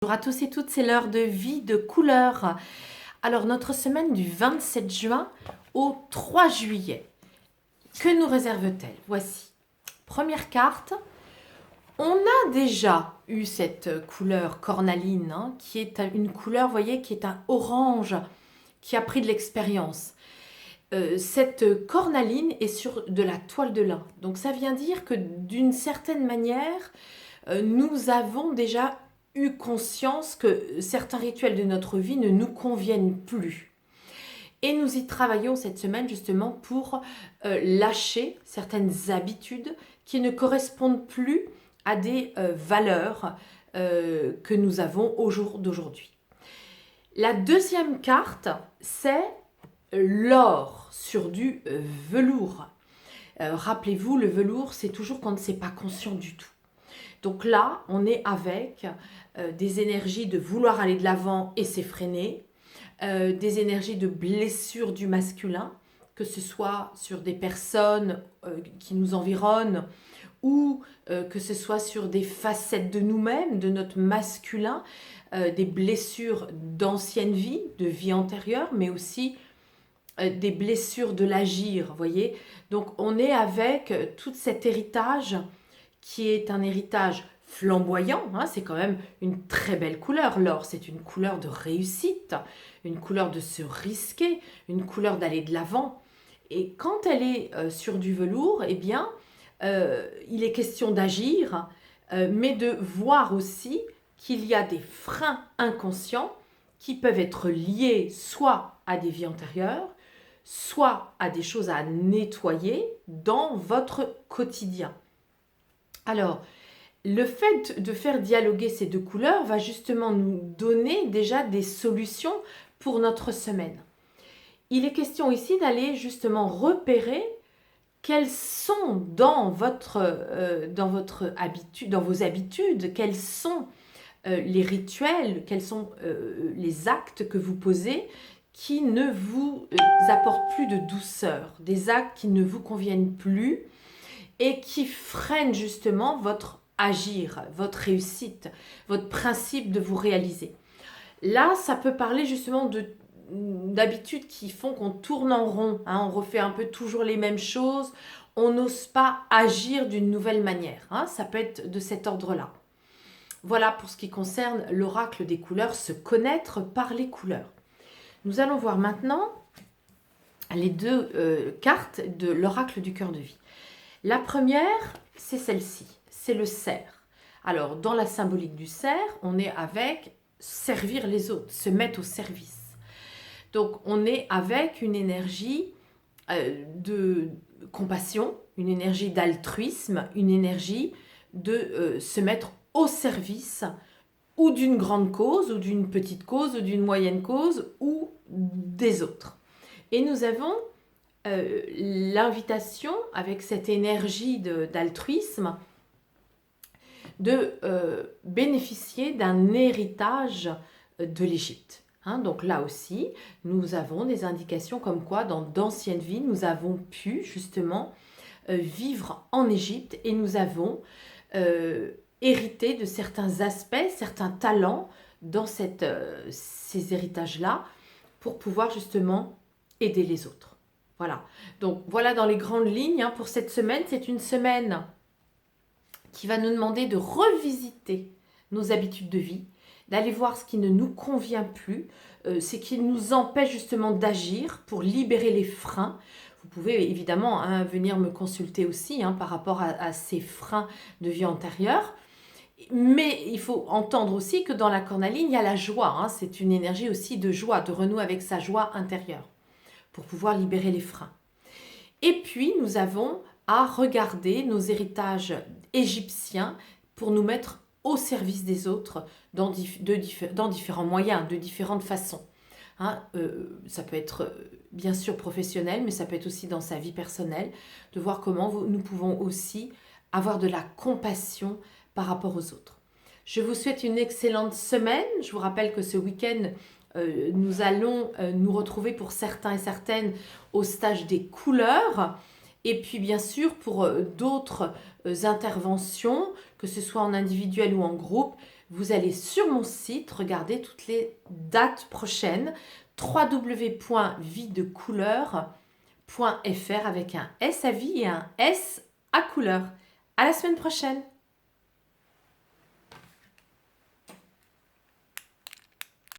Bonjour à tous et toutes, c'est l'heure de vie de couleur. Alors notre semaine du 27 juin au 3 juillet, que nous réserve-t-elle? Voici. Première carte, on a déjà eu cette couleur cornaline, qui est une couleur, vous voyez, qui est un orange, qui a pris de l'expérience. Cette cornaline est sur de la toile de lin. Donc ça vient dire que d'une certaine manière, nous avons déjà eu conscience que certains rituels de notre vie ne nous conviennent plus. Et nous y travaillons cette semaine justement pour lâcher certaines habitudes qui ne correspondent plus à des valeurs que nous avons au jour d'aujourd'hui. La deuxième carte, c'est l'or sur du velours. Rappelez-vous, le velours, c'est toujours quand c'est pas conscient du tout. Donc là, on est avec des énergies de vouloir aller de l'avant et s'effréner, des énergies de blessure du masculin, que ce soit sur des personnes qui nous environnent ou que ce soit sur des facettes de nous-mêmes, de notre masculin, des blessures d'ancienne vie, de vie antérieure, mais aussi des blessures de l'agir, voyez. Donc on est avec tout cet héritage qui est un héritage flamboyant, c'est quand même une très belle couleur. L'or, c'est une couleur de réussite, une couleur de se risquer, une couleur d'aller de l'avant. Et quand elle est sur du velours, eh bien, il est question d'agir, mais de voir aussi qu'il y a des freins inconscients qui peuvent être liés soit à des vies antérieures, soit à des choses à nettoyer dans votre quotidien. Alors, le fait de faire dialoguer ces deux couleurs va justement nous donner déjà des solutions pour notre semaine. Il est question ici d'aller justement repérer quelles sont dans vos habitudes, quels sont les rituels, quels sont les actes que vous posez qui ne vous apportent plus de douceur, des actes qui ne vous conviennent plus et qui freinent justement votre agir, votre réussite, votre principe de vous réaliser. Là, ça peut parler justement d'habitudes qui font qu'on tourne en rond, on refait un peu toujours les mêmes choses, on n'ose pas agir d'une nouvelle manière, ça peut être de cet ordre-là. Voilà pour ce qui concerne l'oracle des couleurs, se connaître par les couleurs. Nous allons voir maintenant les deux cartes de l'oracle du cœur de vie. La première, c'est celle-ci, c'est le cerf. Alors, dans la symbolique du cerf, on est avec servir les autres, se mettre au service. Donc, on est avec une énergie de compassion, une énergie d'altruisme, une énergie de se mettre au service ou d'une grande cause, ou d'une petite cause, ou d'une moyenne cause, ou des autres. Et nous avons l'invitation, avec cette énergie d'altruisme, de bénéficier d'un héritage de l'Égypte. Donc là aussi, nous avons des indications comme quoi, dans d'anciennes vies, nous avons pu justement vivre en Égypte et nous avons hérité de certains aspects, certains talents dans ces héritages-là pour pouvoir justement aider les autres. Voilà, donc voilà dans les grandes lignes pour cette semaine. C'est une semaine qui va nous demander de revisiter nos habitudes de vie, d'aller voir ce qui ne nous convient plus, ce qui nous empêche justement d'agir pour libérer les freins. Vous pouvez évidemment venir me consulter aussi par rapport à ces freins de vie antérieure. Mais il faut entendre aussi que dans la cornaline, il y a la joie. C'est une énergie aussi de joie, de renouer avec sa joie intérieure pour pouvoir libérer les freins. Et puis, nous avons à regarder nos héritages égyptiens pour nous mettre au service des autres dans différents moyens, de différentes façons. Ça peut être bien sûr professionnel, mais ça peut être aussi dans sa vie personnelle, de voir comment nous pouvons aussi avoir de la compassion par rapport aux autres. Je vous souhaite une excellente semaine. Je vous rappelle que ce week-end, nous allons nous retrouver pour certains et certaines au stage des couleurs. Et puis bien sûr, pour d'autres interventions, que ce soit en individuel ou en groupe, vous allez sur mon site, regarder toutes les dates prochaines, www.viedecouleur.fr avec un S à vie et un S à couleur. À la semaine prochaine!